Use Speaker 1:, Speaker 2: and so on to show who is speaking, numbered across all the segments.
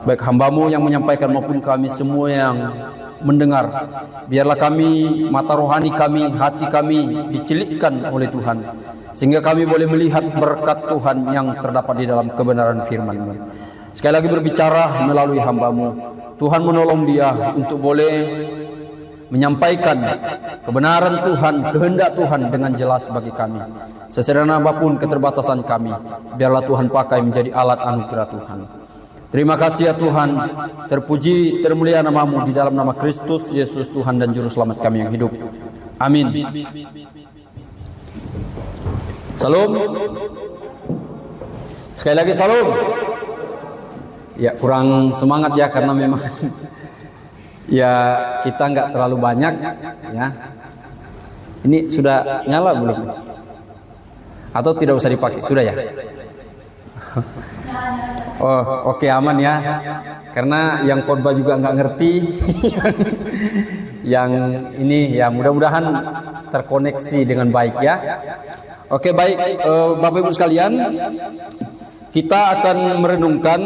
Speaker 1: baik hamba-Mu yang menyampaikan maupun kami semua yang mendengar. Biarlah kami, mata rohani kami, hati kami dicelikkan oleh Tuhan, sehingga kami boleh melihat berkat Tuhan yang terdapat di dalam kebenaran firman-Mu. Sekali lagi berbicara melalui hamba-Mu, Tuhan menolong dia untuk boleh menyampaikan kebenaran Tuhan, kehendak Tuhan dengan jelas bagi kami. Sesederhana apapun keterbatasan kami, biarlah Tuhan pakai menjadi alat anugerah Tuhan. Terima kasih ya Tuhan, terpuji, termulia nama-Mu di dalam nama Kristus Yesus Tuhan dan Juru Selamat kami yang hidup. Amin. Salam. Sekali lagi salam. Ya kurang semangat ya karena memang ya kita nggak terlalu banyak ya. Ini sudah nyala belum? Atau tidak usah dipakai? Sudah ya? Oh oke, aman ya. Karena yang khotbah juga nggak ngerti. Yang ini ya mudah-mudahan terkoneksi dengan baik ya. Oke baik, Bapak Ibu sekalian, kita akan merenungkan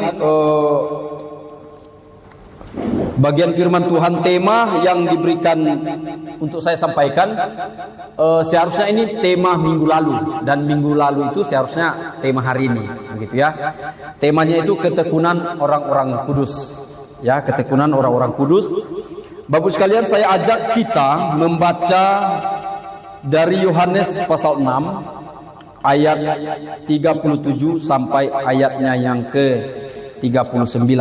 Speaker 1: bagian firman Tuhan. Tema yang diberikan untuk saya sampaikan seharusnya ini tema minggu lalu, dan minggu lalu itu seharusnya tema hari ini, begitu ya. Temanya itu ketekunan orang-orang kudus, ya, ketekunan orang-orang kudus. Bapak sekalian, saya ajak kita membaca dari Yohanes pasal 6 ayat 37 sampai ayatnya yang ke-39.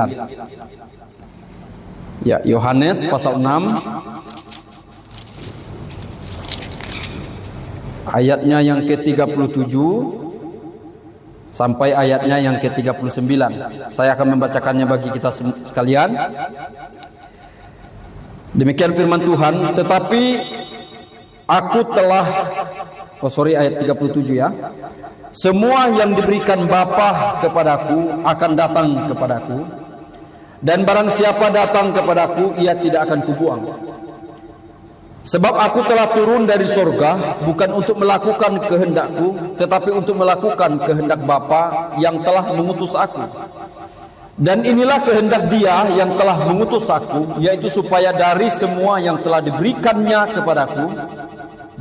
Speaker 1: Ya, Yohanes pasal 6 ayatnya yang ke-37 sampai ayatnya yang ke-39. Saya akan membacakannya bagi kita sekalian. Demikian firman Tuhan, tetapi aku telah ayat 37 ya. Semua yang diberikan Bapa kepadaku akan datang kepadaku, dan barang siapa datang kepadaku, ia tidak akan kubuang. Sebab aku telah turun dari sorga, bukan untuk melakukan kehendakku, tetapi untuk melakukan kehendak Bapa yang telah mengutus aku. Dan inilah kehendak Dia yang telah mengutus aku, yaitu supaya dari semua yang telah diberikannya kepadaku,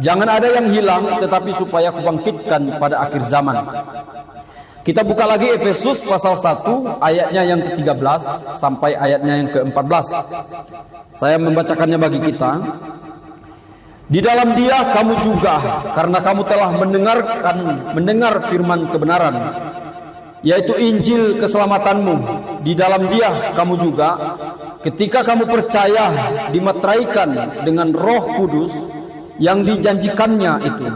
Speaker 1: jangan ada yang hilang, tetapi supaya kubangkitkan pada akhir zaman. Kita buka lagi Efesus pasal 1 ayatnya yang ke-13 sampai ayatnya yang ke-14. Saya membacakannya bagi kita. Di dalam Dia kamu juga, karena kamu telah mendengar firman kebenaran, yaitu Injil keselamatanmu. Di dalam Dia kamu juga, ketika kamu percaya, dimeteraikan dengan Roh Kudus yang dijanjikannya itu.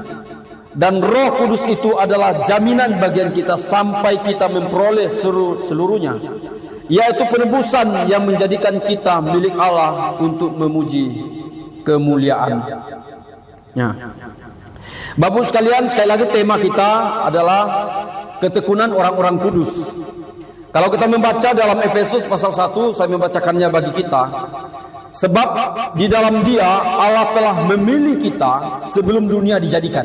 Speaker 1: Dan Roh Kudus itu adalah jaminan bagian kita sampai kita memperoleh seluruhnya, yaitu penebusan yang menjadikan kita milik Allah untuk memuji kemuliaannya. Bapak sekalian, sekali lagi tema kita adalah ketekunan orang-orang kudus. Kalau kita membaca dalam Efesus pasal 1, saya membacakannya bagi kita. Sebab di dalam Dia Allah telah memilih kita sebelum dunia dijadikan,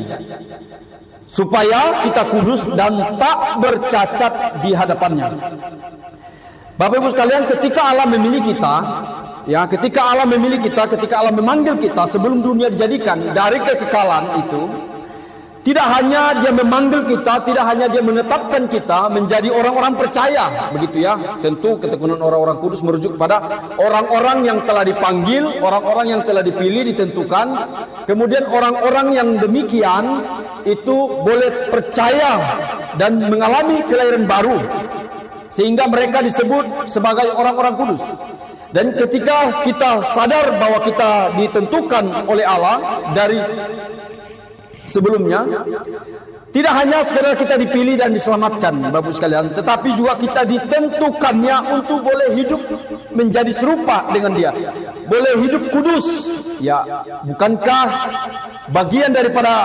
Speaker 1: supaya kita kudus dan tak bercacat di hadapannya. Bapak Ibu sekalian, ketika Allah memilih kita, ya, ketika Allah memilih kita, ketika Allah memanggil kita sebelum dunia dijadikan dari kekekalan itu, tidak hanya Dia memanggil kita, tidak hanya Dia menetapkan kita menjadi orang-orang percaya, begitu ya. Tentu ketekunan orang-orang kudus merujuk kepada orang-orang yang telah dipanggil, orang-orang yang telah dipilih, ditentukan. Kemudian orang-orang yang demikian itu boleh percaya dan mengalami kelahiran baru, sehingga mereka disebut sebagai orang-orang kudus. Dan ketika kita sadar bahwa kita ditentukan oleh Allah dari sebelumnya, tidak hanya sekedar kita dipilih dan diselamatkan, Bapak sekalian, tetapi juga kita ditentukannya untuk boleh hidup menjadi serupa dengan Dia, boleh hidup kudus. Ya, bukankah bagian daripada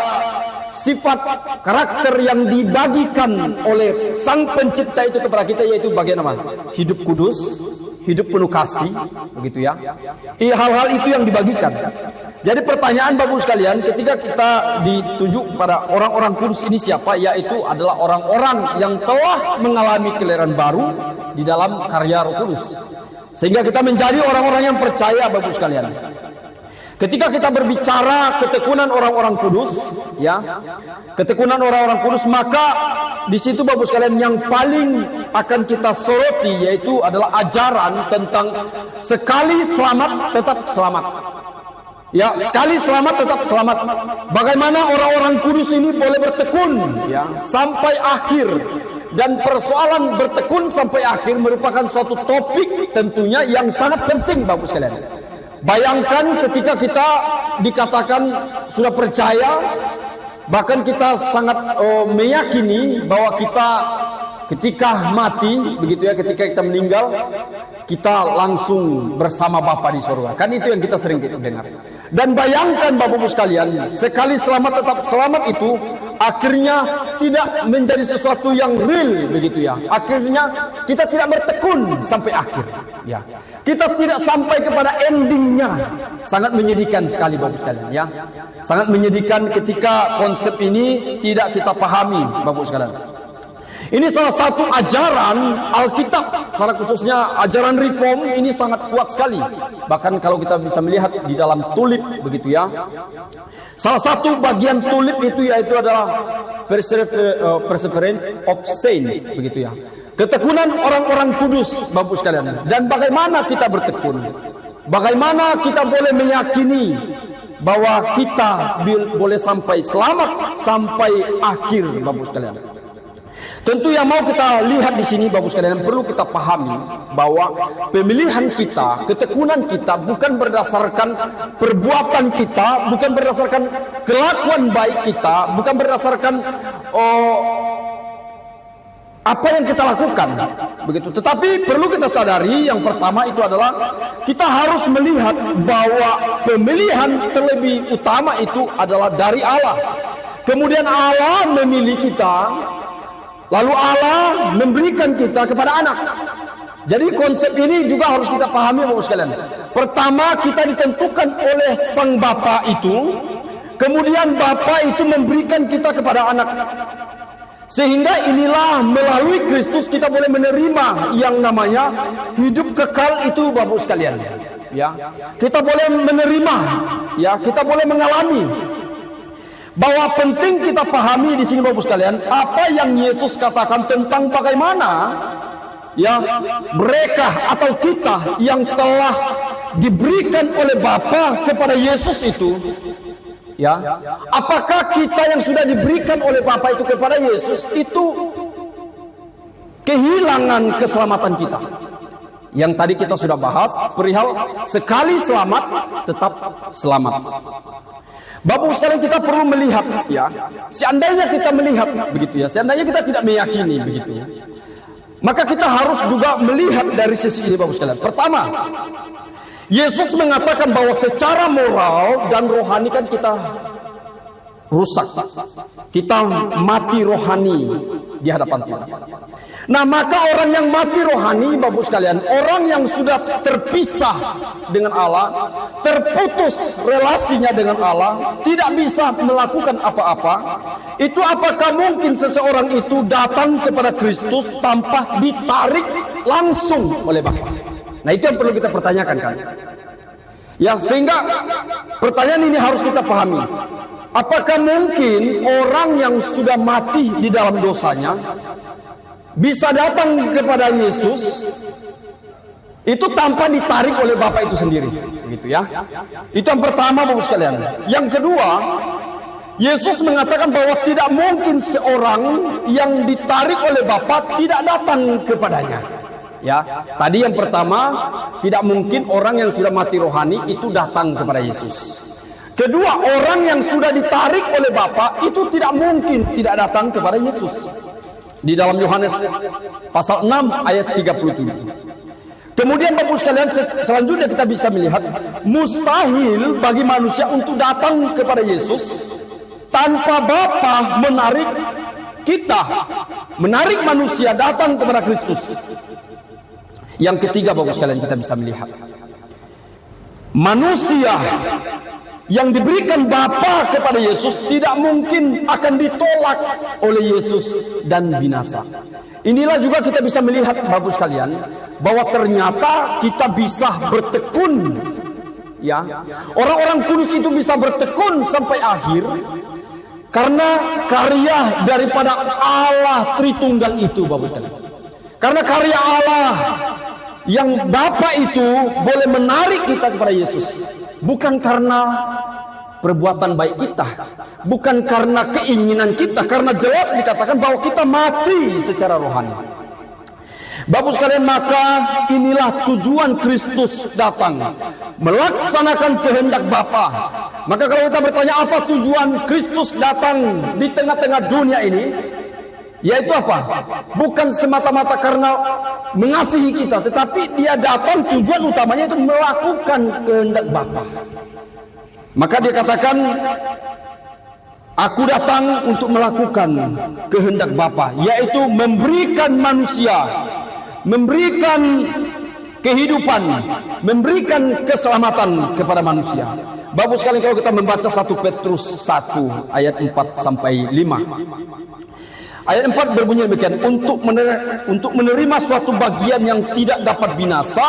Speaker 1: sifat karakter yang dibagikan oleh Sang Pencipta itu kepada kita, yaitu bagian apa? Hidup kudus, hidup penuh kasih, begitu ya. Hal-hal itu yang dibagikan. Jadi pertanyaan Bapak sekalian, ketika kita ditunjuk pada orang-orang kudus ini siapa? Yaitu adalah orang-orang yang telah mengalami kelahiran baru di dalam karya Roh Kudus. Sehingga kita menjadi orang-orang yang percaya Bapak sekalian. Ketika kita berbicara ketekunan orang-orang kudus, ya, ketekunan orang-orang kudus, maka di situ Bapak sekalian yang paling akan kita soroti yaitu adalah ajaran tentang sekali selamat tetap selamat. Ya, sekali selamat tetap selamat. Bagaimana orang-orang kudus ini boleh bertekun, ya, sampai akhir. Dan persoalan bertekun sampai akhir merupakan suatu topik tentunya yang sangat penting Bapak sekalian. Bayangkan ketika kita dikatakan sudah percaya, bahkan kita sangat meyakini bahwa kita ketika mati, begitu ya, ketika kita meninggal, kita langsung bersama Bapa di surga. Kan itu yang kita sering dengar. Dan bayangkan Bapak-Ibu sekalian, sekali selamat tetap selamat itu akhirnya tidak menjadi sesuatu yang real, begitu ya. Akhirnya kita tidak bertekun sampai akhir, ya. Kita tidak sampai kepada endingnya. Sangat menyedihkan sekali Bapak sekalian, ya. Sangat menyedihkan ketika konsep ini tidak kita pahami Bapak sekalian. Ini salah satu ajaran Alkitab, salah khususnya ajaran Reform ini sangat kuat sekali. Bahkan kalau kita bisa melihat di dalam tulip, begitu ya. Salah satu bagian tulip itu yaitu adalah Perseverance of Saints, begitu ya. Ketekunan orang-orang kudus, Bapak sekalian. Dan bagaimana kita bertekun? Bagaimana kita boleh meyakini bahwa kita boleh sampai selamat sampai akhir, Bapak sekalian. Tentu yang mau kita lihat di sini Bapak sekalian, perlu kita pahami bahwa pemilihan kita, ketekunan kita bukan berdasarkan perbuatan kita, bukan berdasarkan kelakuan baik kita, bukan berdasarkan apa yang kita lakukan, begitu. Tetapi perlu kita sadari yang pertama itu adalah kita harus melihat bahwa pemilihan terlebih utama itu adalah dari Allah. Kemudian Allah memilih kita. Lalu Allah memberikan kita kepada anak. Jadi konsep ini juga harus kita pahami Bapak sekalian. Pertama kita ditentukan oleh sang Bapa itu. Kemudian Bapa itu memberikan kita kepada anak. Sehingga inilah melalui Kristus kita boleh menerima yang namanya hidup kekal itu Bapak sekalian. Ya, kita boleh menerima, ya, kita boleh mengalami. Bahwa penting kita pahami di sini Bapak sekalian, apa yang Yesus katakan tentang bagaimana ya mereka atau kita yang telah diberikan oleh Bapa kepada Yesus itu, ya, apakah kita yang sudah diberikan oleh Bapa itu kepada Yesus itu kehilangan keselamatan kita? Yang tadi kita sudah bahas perihal sekali selamat tetap selamat. Bapak sekalian, kita perlu melihat, ya, seandainya kita melihat begitu ya, seandainya kita tidak meyakini begitu, maka kita harus juga melihat dari sisi ini Bapak sekalian. Pertama, Yesus mengatakan bahwa secara moral dan rohani kan kita rusak, kita mati rohani di hadapan Tuhan. Nah, maka orang yang mati rohani Bapak sekalian, orang yang sudah terpisah dengan Allah, terputus relasinya dengan Allah, tidak bisa melakukan apa-apa, itu apakah mungkin seseorang itu datang kepada Kristus tanpa ditarik langsung oleh Bapa? Nah, itu yang perlu kita pertanyakan kan. Ya, sehingga pertanyaan ini harus kita pahami. Apakah mungkin orang yang sudah mati di dalam dosanya bisa datang kepada Yesus itu tanpa ditarik oleh Bapa itu sendiri, gitu ya. Itu yang pertama Bapak sekalian. Yang kedua, Yesus mengatakan bahwa tidak mungkin seorang yang ditarik oleh Bapa tidak datang kepadanya. Ya, tadi yang pertama, tidak mungkin orang yang sudah mati rohani itu datang kepada Yesus. Kedua, orang yang sudah ditarik oleh Bapa itu tidak mungkin tidak datang kepada Yesus. Di dalam Yohanes pasal 6 ayat 37. Kemudian Bapak sekalian, selanjutnya kita bisa melihat mustahil bagi manusia untuk datang kepada Yesus tanpa Bapa menarik kita, menarik manusia datang kepada Kristus. Yang ketiga Bapak sekalian, kita bisa melihat manusia yang diberikan Bapa kepada Yesus tidak mungkin akan ditolak oleh Yesus dan binasa. Inilah juga kita bisa melihat Bapak sekalian, bahwa ternyata kita bisa bertekun, ya. Orang-orang kudus itu bisa bertekun sampai akhir karena karya daripada Allah Tritunggal itu, Bapak sekalian. Karena karya Allah yang Bapa itu boleh menarik kita kepada Yesus. Bukan karena perbuatan baik kita, bukan karena keinginan kita, karena jelas dikatakan bahwa kita mati secara rohani. Bapak sekalian, maka inilah tujuan Kristus datang, melaksanakan kehendak Bapa. Maka kalau kita bertanya apa tujuan Kristus datang di tengah-tengah dunia ini, yaitu apa? Bukan semata-mata karena mengasihi kita, tetapi dia datang tujuan utamanya itu melakukan kehendak Bapa. Maka dia katakan, aku datang untuk melakukan kehendak Bapa, yaitu memberikan manusia, memberikan kehidupan, memberikan keselamatan kepada manusia. Bapak sekalian, kalau kita membaca 1 Petrus 1 ayat 4 sampai 5. Ayat 4 berbunyi demikian, untuk menerima suatu bagian yang tidak dapat binasa,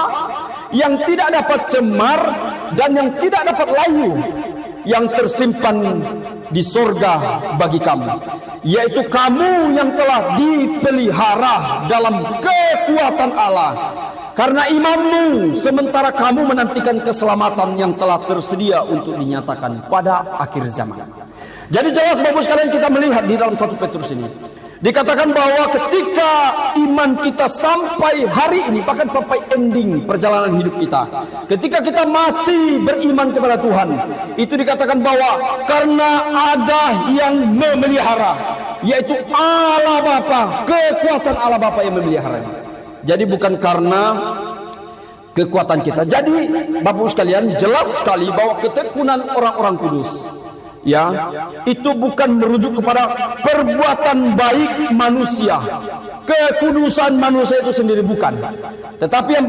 Speaker 1: yang tidak dapat cemar, dan yang tidak dapat layu, yang tersimpan di sorga bagi kamu, yaitu kamu yang telah dipelihara dalam kekuatan Allah karena imanmu, sementara kamu menantikan keselamatan yang telah tersedia untuk dinyatakan pada akhir zaman. Jadi jelas Bapak sekalian, kita melihat di dalam 1 Petrus ini dikatakan bahwa ketika iman kita sampai hari ini, bahkan sampai ending perjalanan hidup kita, ketika kita masih beriman kepada Tuhan, itu dikatakan bahwa karena ada yang memelihara, yaitu Allah Bapa, kekuatan Allah Bapa yang memelihara. Jadi bukan karena kekuatan kita. Jadi Bapak sekalian, jelas sekali bahwa ketekunan orang-orang kudus, ya, itu bukan merujuk kepada perbuatan baik manusia, kekudusan manusia itu sendiri, bukan. Tetapi yang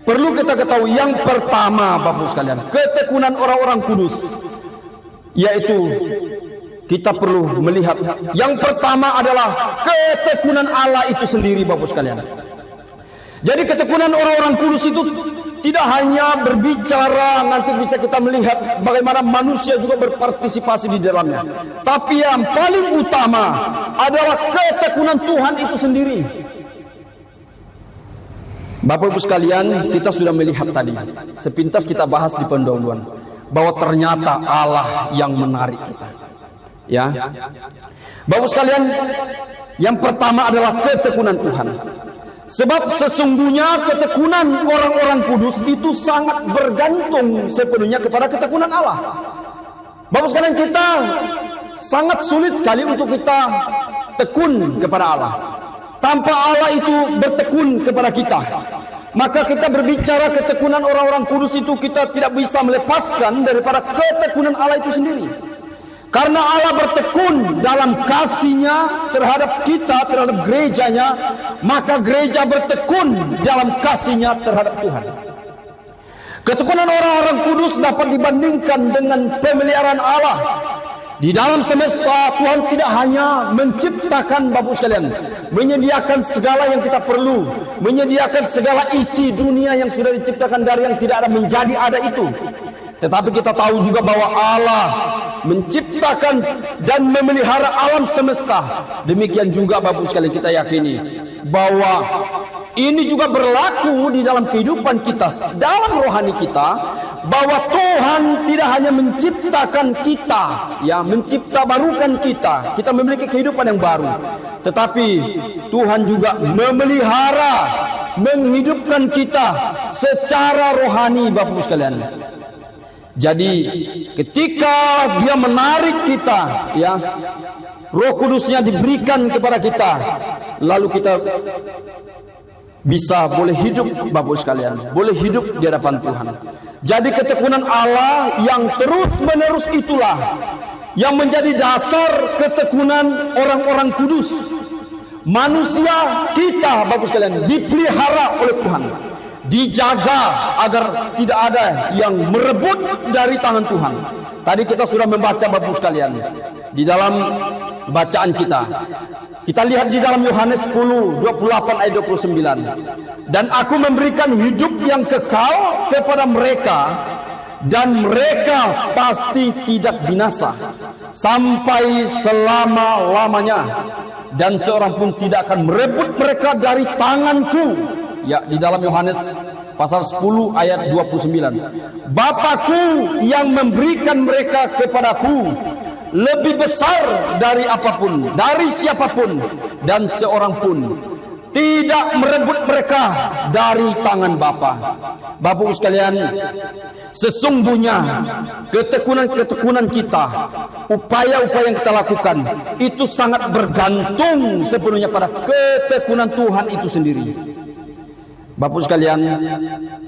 Speaker 1: perlu kita ketahui, yang pertama Bapak sekalian, ketekunan orang-orang kudus, yaitu kita perlu melihat yang pertama adalah ketekunan Allah itu sendiri, Bapak sekalian. Jadi ketekunan orang-orang kudus itu tidak hanya berbicara, nanti bisa kita melihat bagaimana manusia juga berpartisipasi di dalamnya. Tapi yang paling utama adalah ketekunan Tuhan itu sendiri. Bapak Ibu sekalian, kita sudah melihat tadi, sepintas kita bahas di pendahuluan, bahwa ternyata Allah yang menarik kita. Ya, Bapak sekalian, yang pertama adalah ketekunan Tuhan. Sebab sesungguhnya ketekunan orang-orang kudus itu sangat bergantung sepenuhnya kepada ketekunan Allah. Bapak sekalian, kita sangat sulit sekali untuk kita tekun kepada Allah. Tanpa Allah itu bertekun kepada kita, maka kita berbicara ketekunan orang-orang kudus itu, kita tidak bisa melepaskan daripada ketekunan Allah itu sendiri. Karena Allah bertekun dalam kasih-Nya terhadap kita, terhadap gerejanya, maka gereja bertekun dalam kasih-Nya terhadap Tuhan. Ketekunan orang-orang kudus dapat dibandingkan dengan pemeliharaan Allah. Di dalam semesta, Tuhan tidak hanya menciptakan, Bapak sekalian, menyediakan segala yang kita perlu, menyediakan segala isi dunia yang sudah diciptakan dari yang tidak ada menjadi ada itu. Tetapi kita tahu juga bahwa Allah menciptakan dan memelihara alam semesta. Demikian juga Bapak sekalian, kita yakini bahwa ini juga berlaku di dalam kehidupan kita, dalam rohani kita, bahwa Tuhan tidak hanya menciptakan kita, ya, menciptabarukan kita, kita memiliki kehidupan yang baru, tetapi Tuhan juga memelihara, menghidupkan kita secara rohani, Bapak sekalian. Jadi ketika Dia menarik kita, ya, Roh Kudusnya diberikan kepada kita, lalu kita bisa boleh hidup, Bapak sekalian, boleh hidup di hadapan Tuhan. Jadi ketekunan Allah yang terus-menerus itulah yang menjadi dasar ketekunan orang-orang kudus. Manusia kita, Bapak sekalian, dipelihara oleh Tuhan, dijaga agar tidak ada yang merebut dari tangan Tuhan. Tadi kita sudah membaca Bapak sekalian di dalam bacaan kita. Kita lihat di dalam Yohanes 10, 28 ayat 29. Dan aku memberikan hidup yang kekal kepada mereka, dan mereka pasti tidak binasa sampai selama-lamanya, dan seorang pun tidak akan merebut mereka dari tanganku. Ya, di dalam Yohanes pasal 10 ayat 29. Bapakku yang memberikan mereka kepadaku lebih besar dari apapun, dari siapapun, dan seorang pun tidak merebut mereka dari tangan Bapa. Bapak sekalian, sesungguhnya ketekunan kita, upaya-upaya yang kita lakukan itu sangat bergantung sepenuhnya pada ketekunan Tuhan itu sendiri. Bapak sekalian,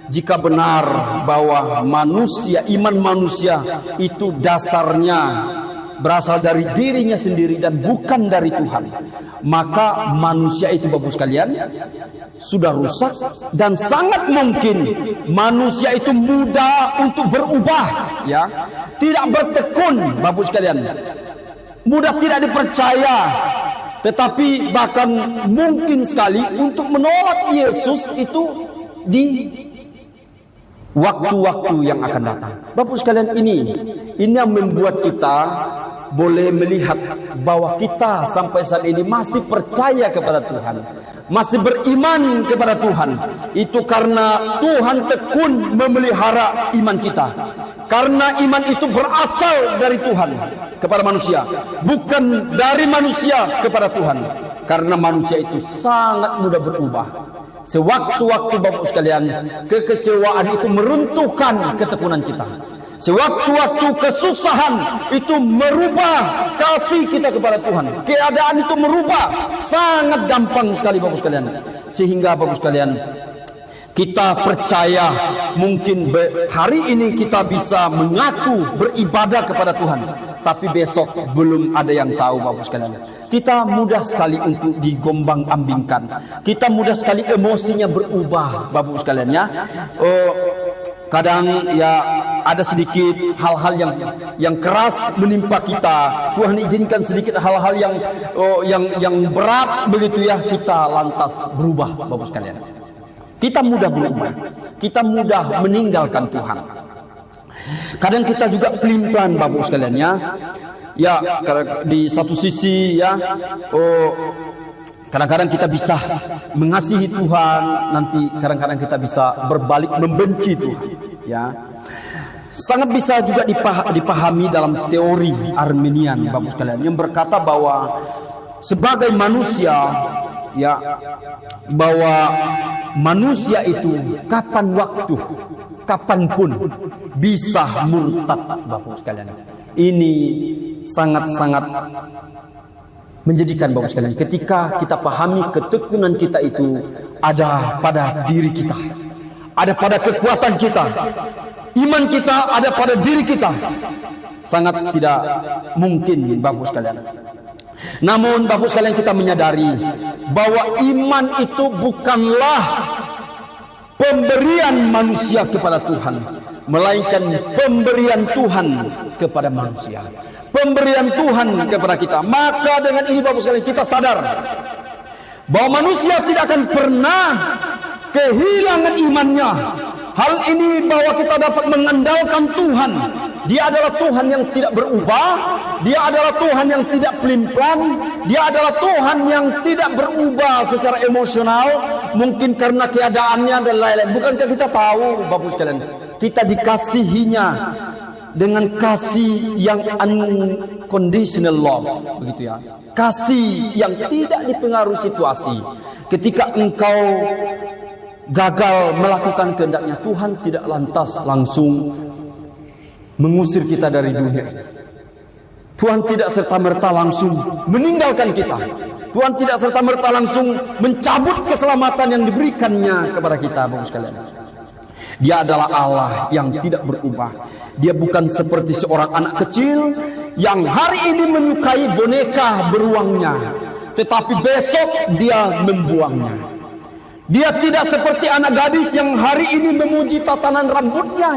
Speaker 1: jika benar bahwa manusia, iman manusia itu dasarnya berasal dari dirinya sendiri dan bukan dari Tuhan, maka manusia itu, Bapak sekalian, sudah rusak, dan sangat mungkin manusia itu mudah untuk berubah, ya, tidak bertekun, Bapak sekalian, mudah tidak dipercaya, tetapi bahkan mungkin sekali untuk menolak Yesus itu di waktu-waktu yang akan datang. Bapak sekalian, ini yang membuat kita boleh melihat bahwa kita sampai saat ini masih percaya kepada Tuhan, masih beriman kepada Tuhan. Itu karena Tuhan tekun memelihara iman kita. Karena iman itu berasal dari Tuhan kepada manusia, bukan dari manusia kepada Tuhan. Karena manusia itu sangat mudah berubah. Sewaktu-waktu, Bapak sekalian, kekecewaan itu meruntuhkan ketekunan kita. Sewaktu-waktu kesusahan itu merubah kasih kita kepada Tuhan. Keadaan itu merubah sangat gampang sekali, Bapak sekalian. Sehingga Bapak sekalian, kita percaya mungkin hari ini kita bisa mengaku beribadah kepada Tuhan, tapi besok belum ada yang tahu, Bapak sekalian. Kita mudah sekali untuk digombang-ambingkan. Kita mudah sekali emosinya berubah, Bapak sekalian, ya. Kadang ya ada sedikit hal-hal yang keras menimpa kita. Tuhan izinkan sedikit hal-hal yang berat begitu, ya, kita lantas berubah, Bapak sekalian. Kita mudah berubah. Kita mudah meninggalkan Tuhan. Kadang kita juga pelin-pelan, Bapak sekalian, ya. Ya, di satu sisi, ya, kadang-kadang kita bisa mengasihi Tuhan, nanti kadang-kadang kita bisa berbalik membenci Tuhan, ya. Sangat bisa juga dipahami dalam teori Arminian, Bapak sekalian, yang berkata bahwa sebagai manusia, ya, bahwa manusia itu kapanpun bisa murtad, Bapak sekalian. Ini sangat-sangat menjadikan, Bapak sekalian, ketika kita pahami ketekunan kita itu ada pada diri kita, ada pada kekuatan kita, iman kita ada pada diri kita, sangat tidak mungkin, Bapak sekalian. Namun Bapak sekalian, kita menyadari bahwa iman itu bukanlah pemberian manusia kepada Tuhan, melainkan pemberian Tuhan kepada manusia, pemberian Tuhan kepada kita. Maka dengan ini, Bapak sekalian, kita sadar bahwa manusia tidak akan pernah kehilangan imannya. Hal ini bahwa kita dapat mengandalkan Tuhan. Dia adalah Tuhan yang tidak berubah. Dia adalah Tuhan yang tidak pelin-pelan. Dia adalah Tuhan yang tidak berubah secara emosional, mungkin karena keadaannya dan lain-lain. Bukankah kita tahu, Bapak sekalian, kita dikasihinya dengan kasih yang unconditional love, begitu, ya. Kasih yang tidak dipengaruhi situasi. Ketika engkau gagal melakukan kehendaknya, Tuhan tidak lantas langsung mengusir kita dari dunia. Tuhan tidak serta-merta langsung meninggalkan kita. Tuhan tidak serta-merta langsung mencabut keselamatan yang diberikannya kepada kita, Bapak sekalian. Dia adalah Allah yang tidak berubah. Dia bukan seperti seorang anak kecil yang hari ini menyukai boneka beruangnya, tetapi besok dia membuangnya. Dia tidak seperti anak gadis yang hari ini memuji tatanan rambutnya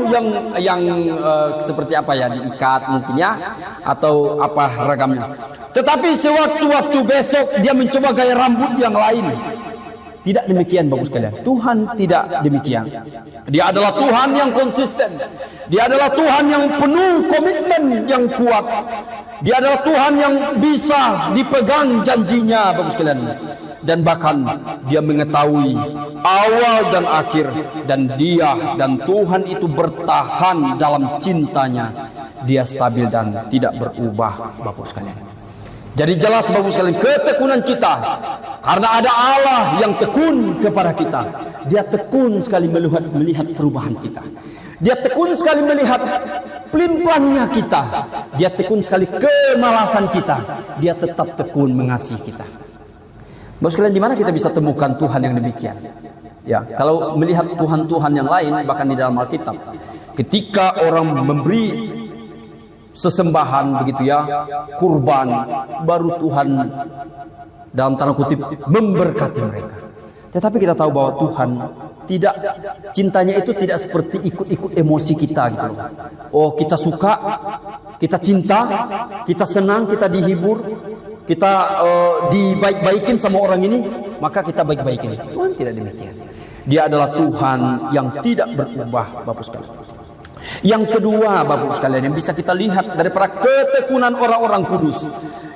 Speaker 1: yang seperti apa ya, diikat mungkin ya, atau apa ragamnya. Tetapi sewaktu-waktu besok dia mencoba gaya rambut yang lain. Tidak demikian Bapak sekalian. Tuhan tidak demikian. Dia adalah Tuhan yang konsisten. Dia adalah Tuhan yang penuh komitmen yang kuat. Dia adalah Tuhan yang bisa dipegang janjinya Bapak sekalian. Dan bahkan dia mengetahui awal dan akhir, dan dia dan Tuhan itu bertahan dalam cintanya. Dia stabil dan tidak berubah Bapak sekalian. Jadi jelas Bapak sekalian, ketekunan kita karena ada Allah yang tekun kepada kita. Dia tekun sekali melihat perubahan kita. Dia tekun sekali melihat pelin-pelannya kita. Dia tekun sekali kemalasan kita. Dia tetap tekun mengasihi kita. Bapak sekalian, di mana kita bisa temukan Tuhan yang demikian? Ya, kalau melihat Tuhan-Tuhan yang lain, bahkan di dalam Alkitab, ketika orang memberi sesembahan begitu ya, kurban, baru Tuhan dalam tanda kutip memberkati mereka. Tetapi kita tahu bahwa Tuhan tidak, cintanya itu tidak seperti ikut-ikut emosi kita gitu. Oh, kita suka, kita cinta, kita senang, kita dihibur, kita dibaik-baikin sama orang ini, maka kita baik-baikin. Tuhan tidak demikian. Dia adalah Tuhan yang tidak berubah Bapak sekalian. Yang kedua Bapak sekalian yang bisa kita lihat daripada ketekunan orang-orang kudus,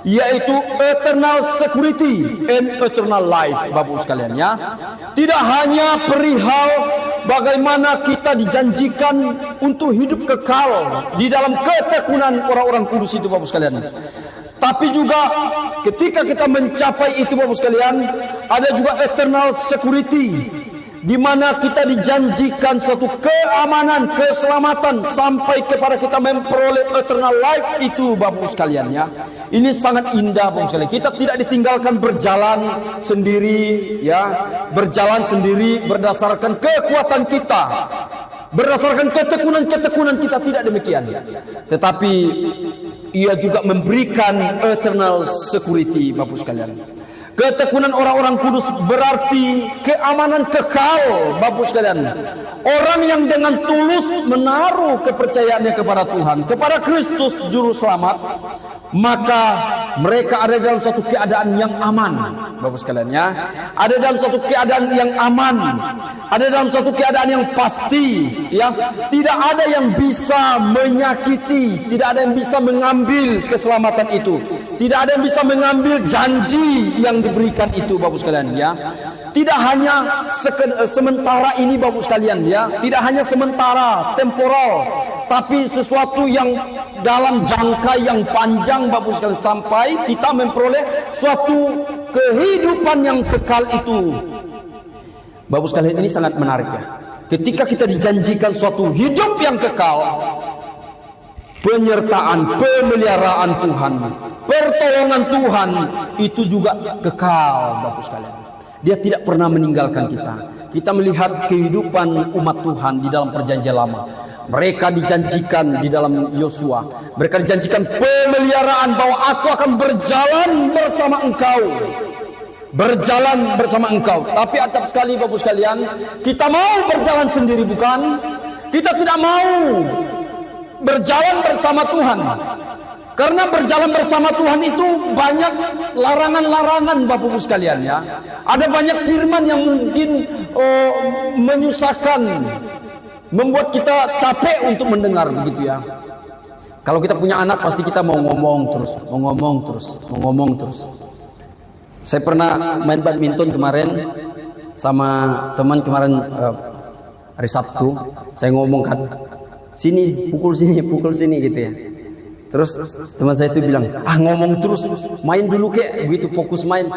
Speaker 1: yaitu eternal security and eternal life Bapak sekalian ya. Tidak hanya perihal bagaimana kita dijanjikan untuk hidup kekal di dalam ketekunan orang-orang kudus itu Bapak sekalian, tapi juga ketika kita mencapai itu Bapak sekalian, ada juga eternal security, di mana kita dijanjikan suatu keamanan, keselamatan sampai kepada kita memperoleh eternal life itu Bapak sekalian ya. Ini sangat indah Bapak sekalian. Kita tidak ditinggalkan berjalan sendiri ya, berjalan sendiri berdasarkan kekuatan kita, berdasarkan ketekunan kita, tidak demikian. Tetapi ia juga memberikan eternal security Bapak sekalian. Ketekunan orang-orang kudus berarti keamanan kekal Bapak sekalian. Orang yang dengan tulus menaruh kepercayaannya kepada Tuhan, kepada Kristus Juru Selamat, maka mereka ada dalam satu keadaan yang aman Bapak sekalian ya. Ada dalam satu keadaan yang aman, ada dalam satu keadaan yang pasti ya. Tidak ada yang bisa menyakiti, tidak ada yang bisa mengambil keselamatan itu, tidak ada yang bisa mengambil janji yang diberikan itu Bapak sekalian ya. Tidak hanya sementara ini Bapak sekalian ya, tidak hanya sementara temporal, tapi sesuatu yang dalam jangka yang panjang Bapak sekalian, sampai kita memperoleh suatu kehidupan yang kekal itu. Bapak sekalian, ini sangat menarik ya. Ketika kita dijanjikan suatu hidup yang kekal, penyertaan, pemeliharaan Tuhan, pertolongan Tuhan itu juga kekal Bapak sekalian. Dia tidak pernah meninggalkan kita. Kita melihat kehidupan umat Tuhan di dalam perjanjian lama. Mereka dijanjikan di dalam Yosua, mereka dijanjikan pemeliharaan, bahwa aku akan berjalan bersama engkau. Berjalan bersama engkau. Tapi acap sekali Bapak sekalian, kita mau berjalan sendiri bukan? Kita tidak mau berjalan bersama Tuhan. Karena berjalan bersama Tuhan itu banyak larangan-larangan Bapak Ibu sekalian ya. Ada banyak firman yang mungkin menyusahkan, membuat kita capek untuk mendengar begitu ya. Kalau kita punya anak pasti kita mau ngomong terus. Saya pernah main badminton kemarin sama teman kemarin hari Sabtu. Saya ngomong kan, pukul sini gitu ya. Terus teman saya itu bilang, ngomong terus, main dulu kek, begitu fokus main.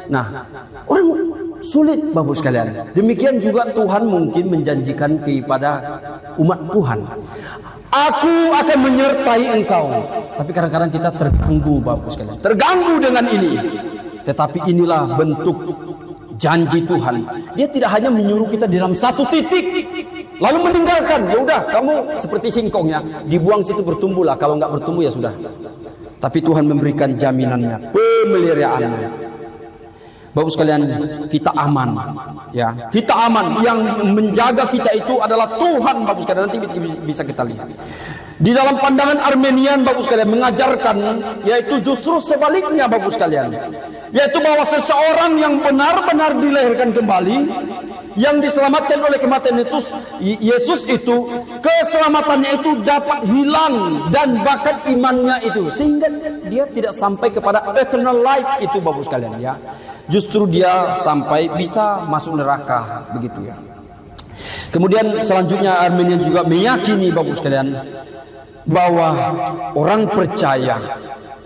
Speaker 1: Nah, orang sulit Bapak sekalian. Demikian juga Tuhan mungkin menjanjikan kepada umat Tuhan, aku akan menyertai engkau. Tapi kadang-kadang kita terganggu Bapak sekalian, terganggu dengan ini. Tetapi inilah bentuk janji Tuhan. Dia tidak hanya menyuruh kita di dalam satu titik lalu meninggalkan, ya udah kamu seperti singkong ya, dibuang situ bertumbuhlah, kalau nggak bertumbuh ya sudah. Tapi Tuhan memberikan jaminannya, pemeliharaannya. Bapak sekalian, kita aman, ya. Kita aman. Yang menjaga kita itu adalah Tuhan, Bapak sekalian. Nanti bisa kita lihat. Di dalam pandangan Armenian, Bapak sekalian, mengajarkan yaitu justru sebaliknya, Bapak sekalian. Yaitu bahwa seseorang yang benar-benar dilahirkan kembali, yang diselamatkan oleh kematian Yesus itu, keselamatannya itu dapat hilang dan bahkan imannya itu, sehingga dia tidak sampai kepada eternal life itu, Bapak sekalian, ya. Justru dia sampai bisa masuk neraka, begitu ya. Kemudian selanjutnya Armenian juga meyakini, Bapak sekalian, bahwa orang percaya,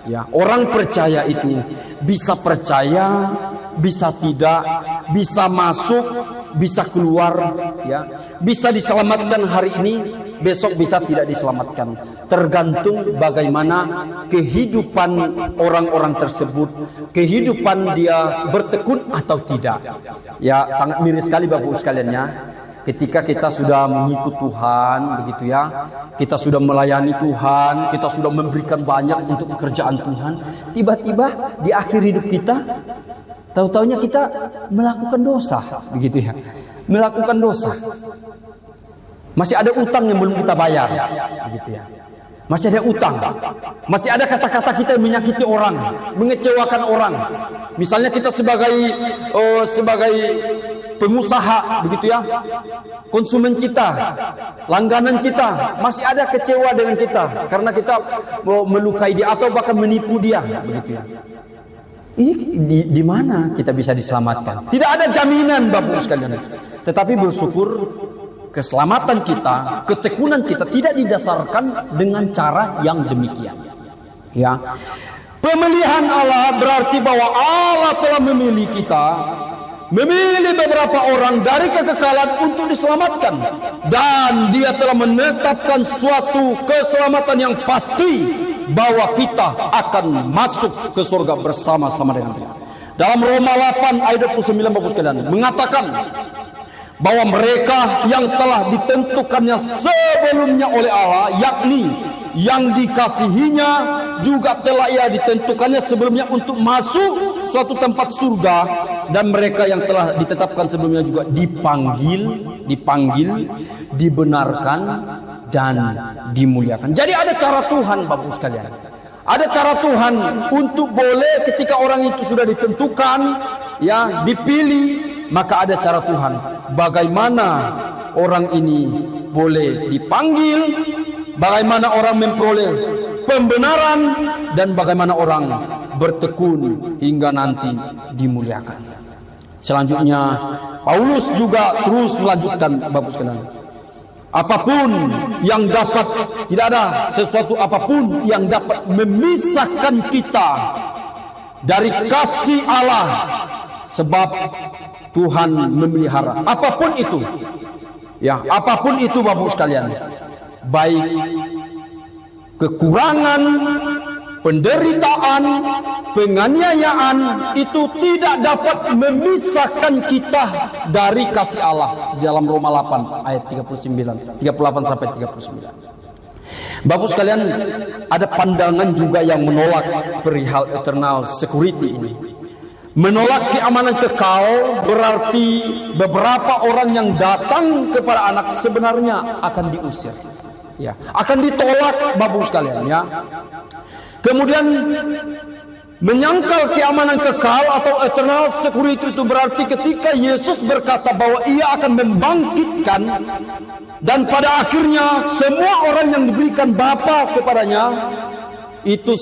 Speaker 1: ya, orang percaya itu bisa percaya, bisa tidak, bisa masuk, bisa keluar, ya, bisa diselamatkan hari ini, besok bisa tidak diselamatkan, tergantung bagaimana kehidupan orang-orang tersebut, kehidupan dia bertekun atau tidak. Ya, sangat miris sekali Bapak sekalian, ya. Ketika kita sudah mengikut Tuhan, begitu ya, kita sudah melayani Tuhan, kita sudah memberikan banyak untuk pekerjaan Tuhan, tiba-tiba di akhir hidup kita, tahu-taunya kita melakukan dosa, begitu ya, melakukan dosa. Masih ada utang yang belum kita bayar, begitu ya. Masih ada utang, masih ada kata-kata kita yang menyakiti orang, mengecewakan orang. Misalnya kita sebagai pengusaha, begitu ya, konsumen kita, langganan kita, masih ada kecewa dengan kita karena kita melukai dia atau bahkan menipu dia, begitu ya. Ini di mana kita bisa diselamatkan? Tidak ada jaminan, Bapak sekalian. Tetapi bersyukur keselamatan kita, ketekunan kita tidak didasarkan dengan cara yang demikian. Ya, pemilihan Allah berarti bahwa Allah telah memilih kita, memilih beberapa orang dari kekekalan untuk diselamatkan, dan Dia telah menetapkan suatu keselamatan yang pasti bahwa kita akan masuk ke surga bersama-sama dengan Dia. Dalam Roma 8 ayat 29 Bapak sekalian mengatakan bahwa mereka yang telah ditentukannya sebelumnya oleh Allah, yakni yang dikasihinya juga telah Ia ditentukannya sebelumnya untuk masuk suatu tempat surga, dan mereka yang telah ditetapkan sebelumnya juga dipanggil, dibenarkan dan dimuliakan. Jadi ada cara Tuhan, Bapak sekalian. Ada cara Tuhan untuk boleh ketika orang itu sudah ditentukan, ya, dipilih, maka ada cara Tuhan bagaimana orang ini boleh dipanggil, bagaimana orang memperoleh pembenaran, dan bagaimana orang bertekun hingga nanti dimuliakan. Selanjutnya Paulus juga terus melanjutkan, Bapak sekalian, apapun yang dapat, tidak ada sesuatu apapun yang dapat memisahkan kita dari kasih Allah, sebab Tuhan memelihara apapun itu, ya, apapun itu Bapak sekalian, baik kekurangan, penderitaan, penganiayaan, itu tidak dapat memisahkan kita dari kasih Allah. Dalam Roma 8 ayat 38 sampai 39. Bapak sekalian, ada pandangan juga yang menolak perihal eternal security ini. Menolak keamanan kekal berarti beberapa orang yang datang kepada anak sebenarnya akan diusir, ya, akan ditolak, Bapak sekalian, ya. Kemudian menyangkal keamanan kekal atau eternal security itu berarti ketika Yesus berkata bahwa Ia akan membangkitkan, dan pada akhirnya semua orang yang diberikan Bapa kepadanya, itu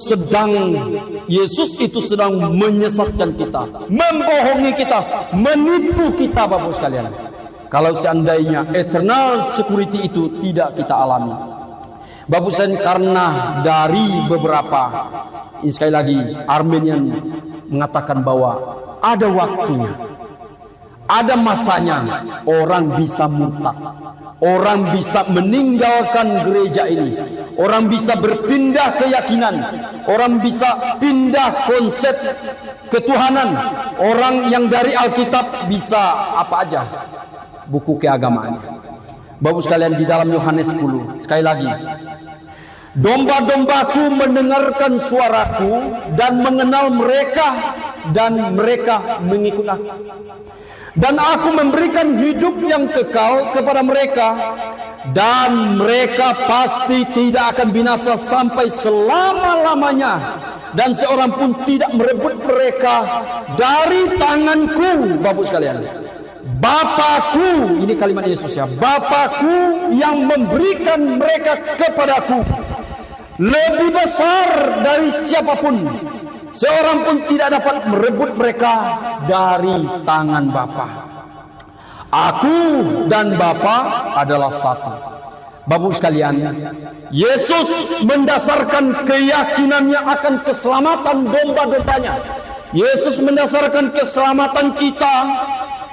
Speaker 1: Yesus itu sedang menyesatkan kita, membohongi kita, menipu kita, Bapak sekalian. Kalau seandainya eternal security itu tidak kita alami, Bapak sekalian, karena dari beberapa, ini sekali lagi Armenian mengatakan bahwa ada waktunya, ada masanya orang bisa murtad, orang bisa meninggalkan gereja ini, orang bisa berpindah keyakinan, orang bisa pindah konsep ketuhanan, orang yang dari Alkitab bisa apa aja, buku keagamaannya. Bapak sekalian, di dalam Yohanes 10, sekali lagi, domba-dombaku mendengarkan suaraku dan mengenal mereka, dan mereka mengikut aku. Dan aku memberikan hidup yang kekal kepada mereka, dan mereka pasti tidak akan binasa sampai selama-lamanya, dan seorang pun tidak merebut mereka dari tanganku. Bapak sekalian, Bapakku, ini kalimat Yesus ya, Bapakku yang memberikan mereka kepadaku lebih besar dari siapapun. Seorang pun tidak dapat merebut mereka dari tangan Bapa. Aku dan Bapa adalah satu. Bapak sekalian, Yesus mendasarkan keyakinannya akan keselamatan domba-dombanya. Yesus mendasarkan keselamatan kita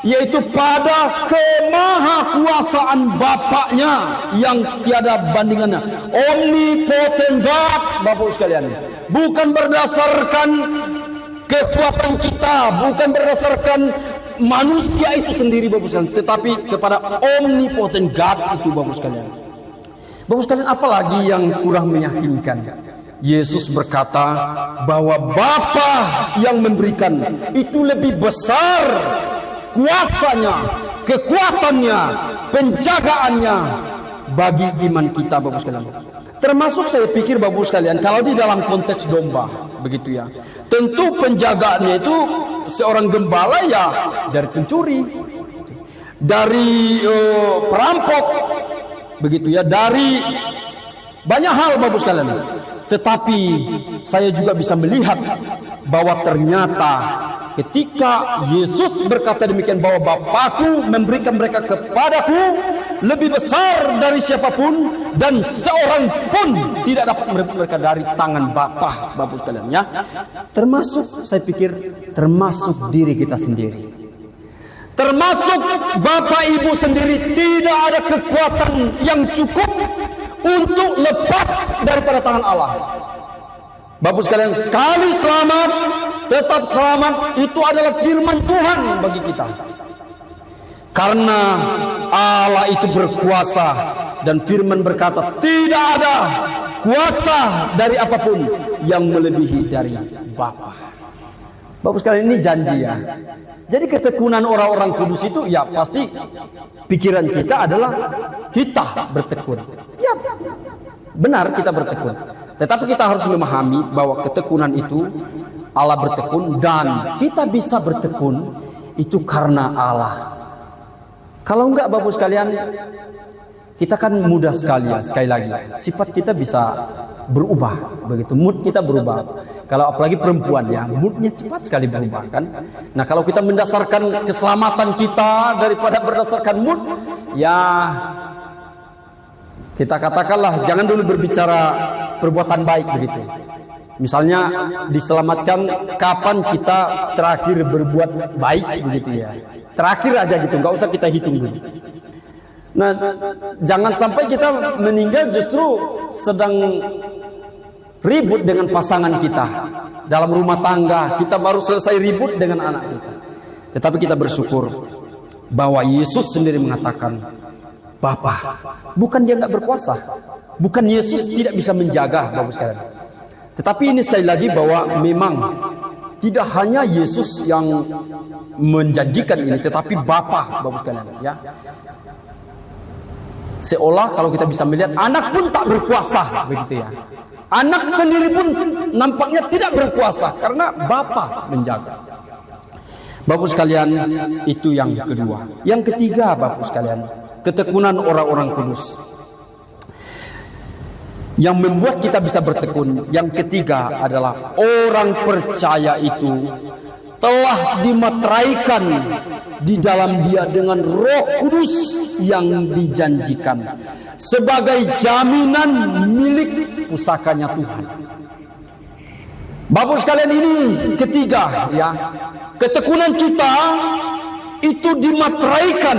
Speaker 1: yaitu pada kemahakuasaan Bapaknya yang tiada bandingannya. Omnipotent God, Bapak sekalian. Bukan berdasarkan kekuatan kita, bukan berdasarkan manusia itu sendiri, Bapak sekalian, tetapi kepada omnipotent God itu, Bapak sekalian. Bapak sekalian, apalagi yang kurang meyakinkan? Yesus berkata bahwa Bapa yang memberikan itu lebih besar kuasanya, kekuatannya, penjagaannya bagi iman kita, Bapak sekalian. Termasuk saya pikir, Bapak sekalian, kalau di dalam konteks domba, begitu ya, tentu penjagaannya itu seorang gembala ya dari pencuri, dari perampok, begitu ya, dari banyak hal, Bapak sekalian. Tetapi saya juga bisa melihat bahwa ternyata ketika Yesus berkata demikian, bahwa Bapakku memberikan mereka kepadaku lebih besar dari siapapun, dan seorang pun tidak dapat merebut mereka dari tangan Bapa, Bapak sekalian ya. Termasuk saya pikir termasuk diri kita sendiri. Termasuk Bapak Ibu sendiri tidak ada kekuatan yang cukup untuk lepas daripada tangan Allah. Bapak sekalian, sekali selamat tetap selamat, itu adalah firman Tuhan bagi kita. Karena Allah itu berkuasa, dan firman berkata tidak ada kuasa dari apapun yang melebihi dari Bapa. Bapak sekalian, ini janji ya. Jadi ketekunan orang-orang kudus itu ya pasti pikiran kita adalah kita bertekun. Ya, benar kita bertekun. Tetapi kita harus memahami bahwa ketekunan itu Allah bertekun, dan kita bisa bertekun itu karena Allah. Kalau enggak, Bapak sekalian, kita kan mudah sekali ya, sekali lagi sifat kita bisa berubah, begitu, mood kita berubah. Kalau apalagi perempuan ya, moodnya cepat sekali berubah kan. Nah, kalau kita mendasarkan keselamatan kita daripada berdasarkan mood, ya kita katakanlah jangan dulu berbicara perbuatan baik begitu. Misalnya diselamatkan kapan kita terakhir berbuat baik begitu ya. Terakhir aja gitu, nggak usah kita hitung dulu. Nah, jangan sampai kita meninggal justru sedang ribut dengan pasangan kita. Dalam rumah tangga, kita baru selesai ribut dengan anak kita. Tetapi kita bersyukur bahwa Yesus sendiri mengatakan, Bapa, bukan dia nggak berkuasa, bukan Yesus tidak bisa menjaga, Bapak sekalian. Tetapi ini sekali lagi bahwa memang tidak hanya Yesus yang menjanjikan ini, tetapi Bapa, Bapak sekalian, ya. Seolah kalau kita bisa melihat anak pun tak berkuasa, begitu ya. Anak sendiri pun nampaknya tidak berkuasa karena Bapa menjaga. Bapak sekalian, itu yang kedua. Yang ketiga, Bapak sekalian, ketekunan orang-orang kudus yang membuat kita bisa bertekun. Yang ketiga adalah orang percaya itu telah dimateraikan di dalam dia dengan Roh Kudus yang dijanjikan sebagai jaminan milik pusakanya Tuhan. Bapak sekalian, ini ketiga ya. Ketekunan kita itu dimateraikan.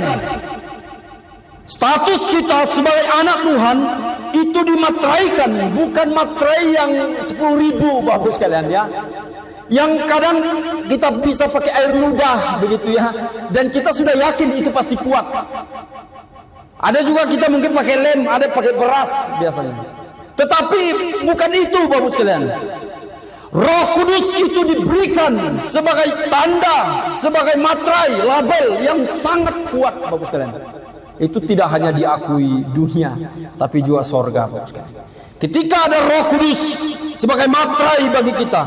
Speaker 1: Status kita sebagai anak Tuhan itu dimateraikan, bukan materai yang 10.000 Bapak sekalian ya. Yang kadang kita bisa pakai air ludah begitu ya, dan kita sudah yakin itu pasti kuat. Ada juga kita mungkin pakai lem, ada pakai beras biasanya. Tetapi bukan itu Bapak sekalian. Roh Kudus itu diberikan sebagai tanda, sebagai materai, label yang sangat kuat, Bapak sekalian. Itu tidak hanya diakui dunia, tapi juga sorga, Bapak sekalian. Ketika ada Roh Kudus sebagai materai bagi kita,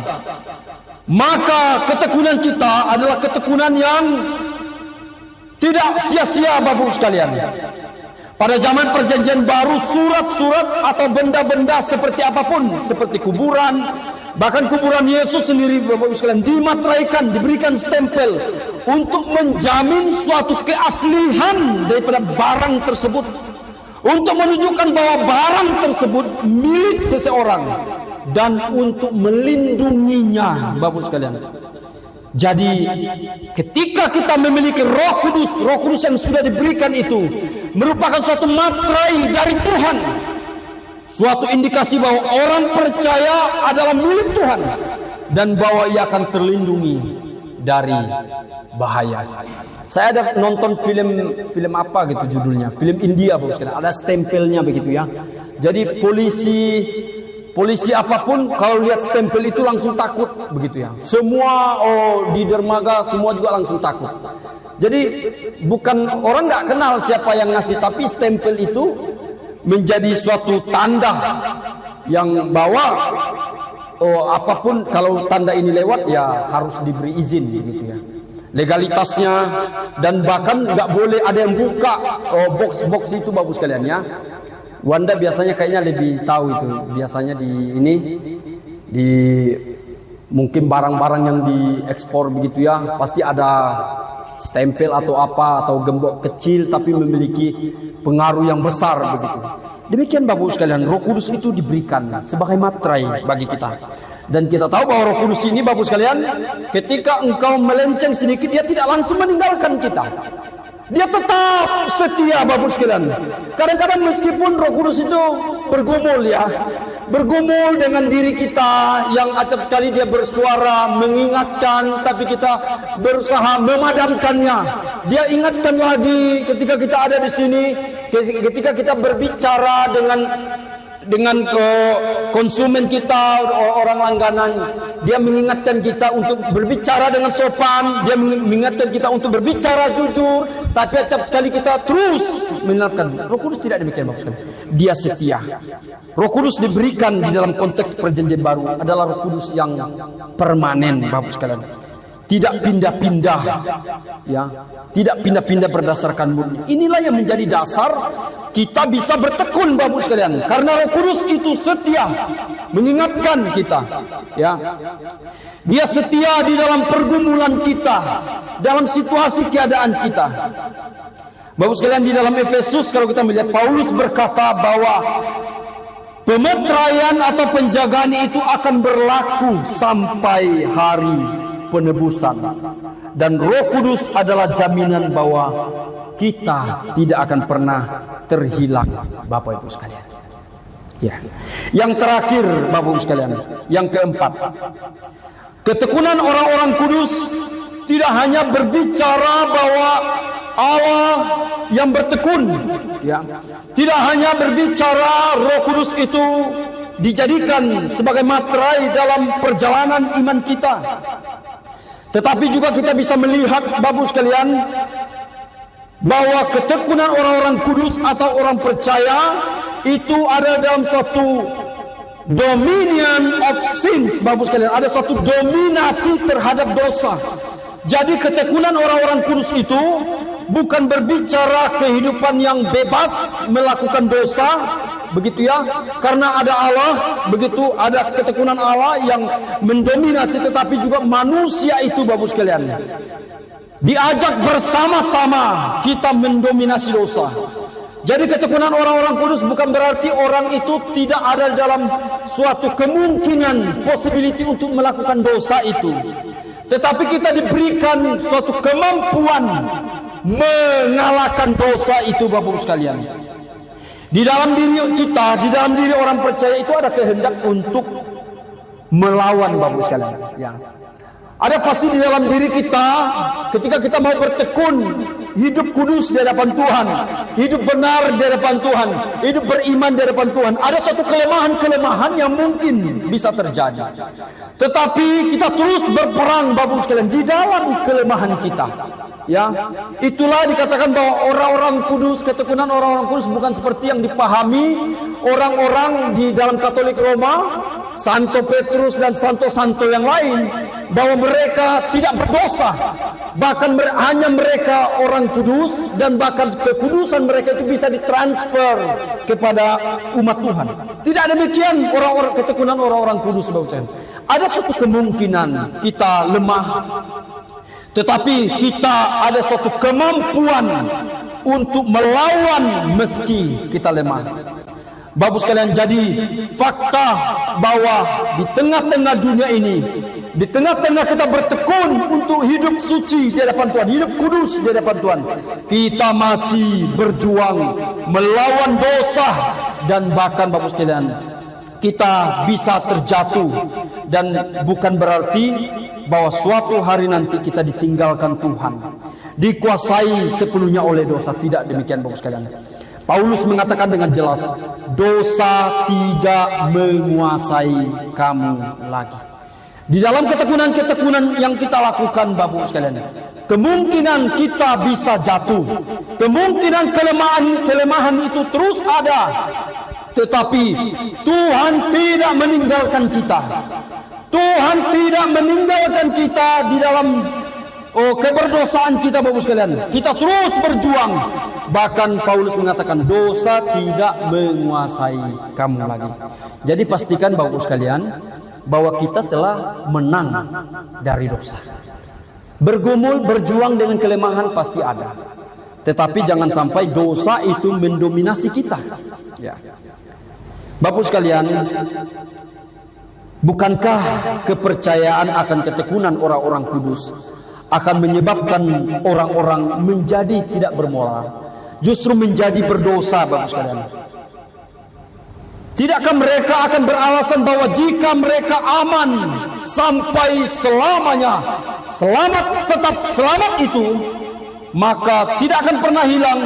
Speaker 1: maka ketekunan kita adalah ketekunan yang tidak sia-sia, Bapak sekalian. Pada zaman perjanjian baru, surat-surat atau benda-benda seperti apapun, seperti kuburan, bahkan kuburan Yesus sendiri, Bapak Ibu sekalian, dimateraikan, diberikan stempel untuk menjamin suatu keaslian daripada barang tersebut, untuk menunjukkan bahwa barang tersebut milik seseorang dan untuk melindunginya, Bapak Ibu sekalian. Jadi ketika kita memiliki Roh Kudus yang sudah diberikan itu merupakan suatu materai dari Tuhan, suatu indikasi bahwa orang percaya adalah milik Tuhan dan bahwa ia akan terlindungi dari bahaya. Saya ada nonton film apa gitu judulnya, film India, Bapak sekalian, ada stempelnya begitu ya. Jadi polisi apapun kalau lihat stempel itu langsung takut begitu ya. Semua di dermaga semua juga langsung takut. Jadi bukan orang nggak kenal siapa yang ngasih, tapi stempel itu menjadi suatu tanda yang bahwa apapun kalau tanda ini lewat ya harus diberi izin begitu ya. Legalitasnya, dan bahkan nggak boleh ada yang buka box itu, Bapak sekalian ya. Wanda biasanya kayaknya lebih tahu itu. Biasanya di mungkin barang-barang yang diekspor begitu ya, pasti ada stempel atau apa atau gembok kecil tapi memiliki pengaruh yang besar begitu. Demikian Bapak sekalian, Roh Kudus itu diberikan sebagai materai bagi kita. Dan kita tahu bahwa Roh Kudus ini, Bapak sekalian, ketika engkau melenceng sedikit, dia tidak langsung meninggalkan kita. Dia tetap setia, Bapak sekalian. Kadang-kadang meskipun Roh Kudus itu bergumul ya, bergumul dengan diri kita yang acap sekali dia bersuara mengingatkan, tapi kita berusaha memadamkannya. Dia ingatkan lagi ketika kita ada di sini, ketika kita berbicara dengan konsumen kita, orang langganan, dia mengingatkan kita untuk berbicara dengan sopan, dia mengingatkan kita untuk berbicara jujur, tapi acap sekali kita terus mengingatkan. Roh Kudus tidak demikian, Bapak sekalian. Dia setia. Roh Kudus diberikan di dalam konteks perjanjian baru adalah Roh Kudus yang permanen, Bapak sekalian. Tidak pindah-pindah ya, tidak pindah-pindah berdasarkan mood. Inilah yang menjadi dasar kita bisa bertekun, Bapak sekalian, karena Roh Kudus itu setia mengingatkan kita ya. Dia setia di dalam pergumulan kita, dalam situasi keadaan kita. Bapak sekalian, di dalam Efesus kalau kita melihat, Paulus berkata bahwa pemeteraian atau penjagaan itu akan berlaku sampai hari penebusan, dan Roh Kudus adalah jaminan bahwa kita tidak akan pernah terhilang, Bapak Ibu sekalian. Ya. Yang terakhir, Bapak Ibu sekalian, yang keempat, ketekunan orang-orang kudus tidak hanya berbicara bahwa Allah yang bertekun, ya. Tidak hanya berbicara Roh Kudus itu dijadikan sebagai materai dalam perjalanan iman kita, tetapi juga kita bisa melihat, Bapak sekalian, bahwa ketekunan orang-orang kudus atau orang percaya itu ada dalam suatu dominion of sins, Bapak sekalian, ada suatu dominasi terhadap dosa. Jadi ketekunan orang-orang kudus itu bukan berbicara kehidupan yang bebas melakukan dosa, begitu ya, karena ada Allah, begitu ada ketekunan Allah yang mendominasi, tetapi juga manusia itu, Bapak sekalian, diajak bersama-sama kita mendominasi dosa. Jadi ketekunan orang-orang kudus bukan berarti orang itu tidak ada dalam suatu kemungkinan, possibility untuk melakukan dosa itu, tetapi kita diberikan suatu kemampuan mengalahkan dosa itu, Bapak sekalian. Di dalam diri kita, di dalam diri orang percaya itu ada kehendak untuk melawan, Bapak sekalian ya. Ada pasti di dalam diri kita, ketika kita mau bertekun, hidup kudus di hadapan Tuhan, hidup benar di hadapan Tuhan, hidup beriman di hadapan Tuhan, ada suatu kelemahan-kelemahan yang mungkin bisa terjadi. Tetapi kita terus berperang Bapak sekalian di dalam kelemahan kita. Ya, itulah dikatakan bahwa orang-orang kudus, ketekunan orang-orang kudus bukan seperti yang dipahami orang-orang di dalam Katolik Roma, Santo Petrus dan santo-santo yang lain, bahwa mereka tidak berdosa, bahkan hanya mereka orang kudus, dan bahkan kekudusan mereka itu bisa ditransfer kepada umat Tuhan. Tidak demikian orang-orang ketekunan orang-orang kudus, Bapak. Ada suatu kemungkinan kita lemah, tetapi kita ada suatu kemampuan untuk melawan meski kita lemah. Bapak sekalian, jadi fakta bahwa di tengah-tengah dunia ini, di tengah-tengah kita bertekun untuk hidup suci di hadapan Tuhan, hidup kudus di hadapan Tuhan, kita masih berjuang melawan dosa, dan bahkan Bapak sekalian, kita bisa terjatuh, dan bukan berarti bahwa suatu hari nanti kita ditinggalkan Tuhan, dikuasai sepenuhnya oleh dosa. Tidak demikian Bapak sekalian. Paulus mengatakan dengan jelas, dosa tidak menguasai kamu lagi. Di dalam ketekunan-ketekunan yang kita lakukan Bapak sekalian, kemungkinan kita bisa jatuh, kemungkinan kelemahan itu terus ada, tetapi Tuhan tidak meninggalkan kita. Tuhan tidak meninggalkan kita di dalam keberdosaan kita Bapak sekalian. Kita terus berjuang. Bahkan Paulus mengatakan dosa tidak menguasai kamu lagi. Jadi pastikan Bapak sekalian bahwa kita telah menang dari dosa. Bergumul, berjuang dengan kelemahan pasti ada. Tetapi jangan sampai dosa itu mendominasi kita. Ya. Bapak sekalian, bukankah kepercayaan akan ketekunan orang-orang kudus akan menyebabkan orang-orang menjadi tidak bermoral, justru menjadi berdosa Bapak sekalian? Tidakkah mereka akan beralasan bahwa jika mereka aman sampai selamanya, tetap selamat itu, maka tidak akan pernah hilang,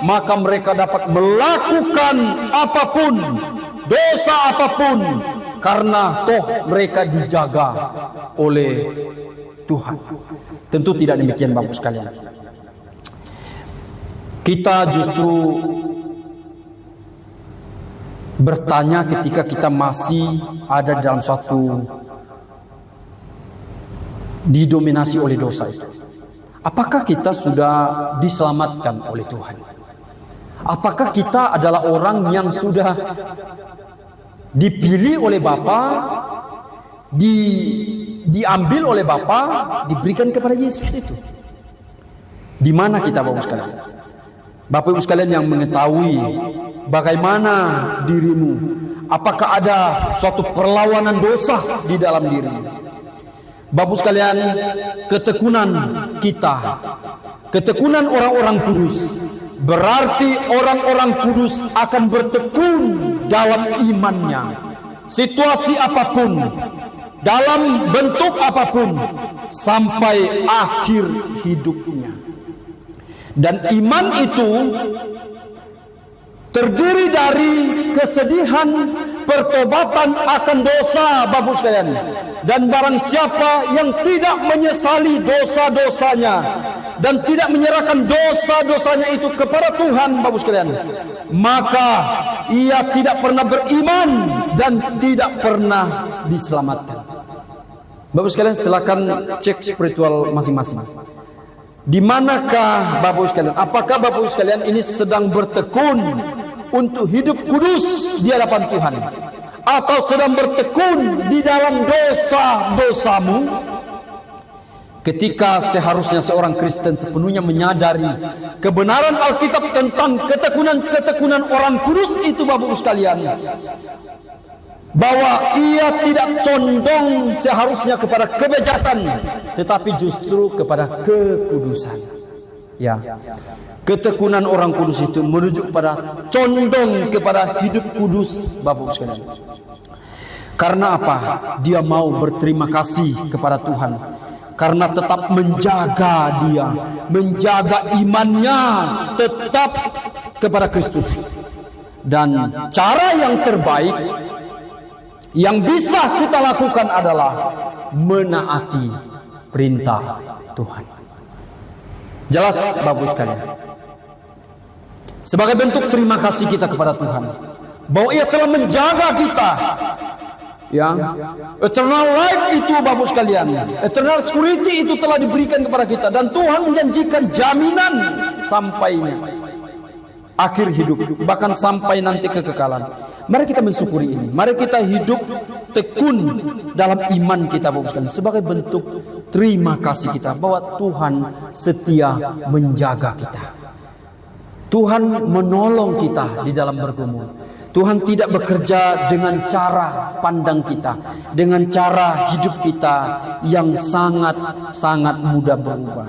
Speaker 1: maka mereka dapat melakukan apapun, dosa apapun, karena toh mereka dijaga oleh Tuhan. Tentu tidak demikian Bapak sekalian. Kita justru bertanya ketika kita masih ada dalam suatu didominasi oleh dosa itu. Apakah kita sudah diselamatkan oleh Tuhan? Apakah kita adalah orang yang sudah dipilih oleh Bapa, diambil oleh Bapa, diberikan kepada Yesus itu? Di mana kita Bapak sekalian? Bapak Ibu sekalian yang mengetahui bagaimana dirimu, apakah ada suatu perlawanan dosa di dalam dirimu? Bapak sekalian, ketekunan kita, ketekunan orang-orang kudus, berarti orang-orang kudus akan bertekun dalam imannya, situasi apapun, dalam bentuk apapun, sampai akhir hidupnya. Dan iman itu terdiri dari kesedihan, pertobatan akan dosa Bapak sekalian. Dan barang siapa yang tidak menyesali dosa-dosanya dan tidak menyerahkan dosa-dosanya itu kepada Tuhan Bapak sekalian, maka ia tidak pernah beriman dan tidak pernah diselamatkan. Bapak sekalian, silakan cek spiritual masing-masing. Di manakah Bapak sekalian? Apakah Bapak sekalian ini sedang bertekun untuk hidup kudus di hadapan Tuhan, atau sedang bertekun di dalam dosa-dosamu? Ketika seharusnya seorang Kristen sepenuhnya menyadari kebenaran Alkitab tentang ketekunan orang kudus itu Bapak sekalian, bahwa ia tidak condong seharusnya kepada kebejatan, tetapi justru kepada kekudusan. Ya, ketekunan orang kudus itu menuju kepada condong kepada hidup kudus Bapak sekalian. Karena apa? Dia mau berterima kasih kepada Tuhan. karena tetap menjaga dia, menjaga imannya tetap kepada Kristus. Dan cara yang terbaik yang bisa kita lakukan adalah menaati perintah Tuhan. Jelas Bapak sekalian. Sebagai bentuk terima kasih kita kepada Tuhan bahwa Ia telah menjaga kita. Ya, eternal life itu Bapak sekalian, eternal security itu telah diberikan kepada kita, dan Tuhan menjanjikan jaminan sampainya akhir hidup, bahkan sampai nanti kekekalan. Mari kita mensyukuri ini. Mari kita hidup tekun dalam iman kita Bapak sekalian, sebagai bentuk terima kasih kita bahwa Tuhan setia menjaga kita. Tuhan menolong kita di dalam bergumul. Tuhan tidak bekerja dengan cara pandang kita, dengan cara hidup kita yang sangat mudah berubah.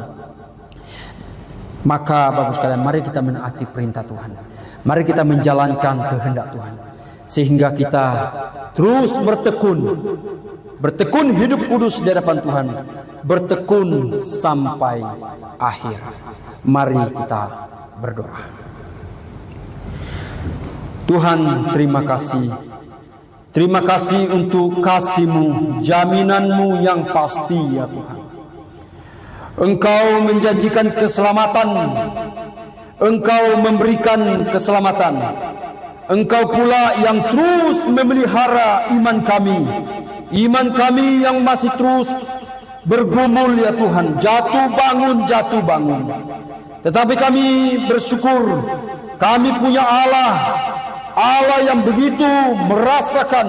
Speaker 1: Maka Bapak sekalian, mari kita menaati perintah Tuhan. Mari kita menjalankan kehendak Tuhan, sehingga kita terus bertekun hidup kudus di hadapan Tuhan, bertekun sampai akhir. Mari kita berdoa. Tuhan, terima kasih. Terima kasih untuk kasih-Mu, jaminan-Mu yang pasti ya Tuhan. Engkau menjanjikan keselamatan, Engkau memberikan keselamatan. Engkau pula yang terus memelihara iman kami yang masih terus bergumul ya Tuhan, jatuh bangun. Tetapi kami bersyukur, kami punya Allah yang begitu merasakan,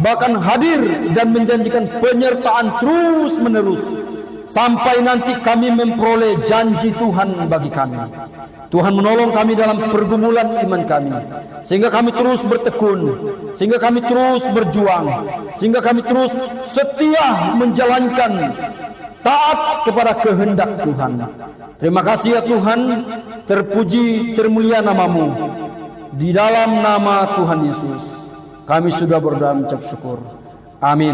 Speaker 1: bahkan hadir dan menjanjikan penyertaan terus menerus sampai nanti kami memperoleh janji Tuhan bagi kami. Tuhan menolong kami dalam pergumulan iman kami, sehingga kami terus bertekun, sehingga kami terus berjuang, sehingga kami terus setia menjalankan taat kepada kehendak Tuhan. Terima kasih ya Tuhan, terpuji termulia nama-Mu. Di dalam nama Tuhan Yesus kami sudah berdoa mengucap syukur. Amin.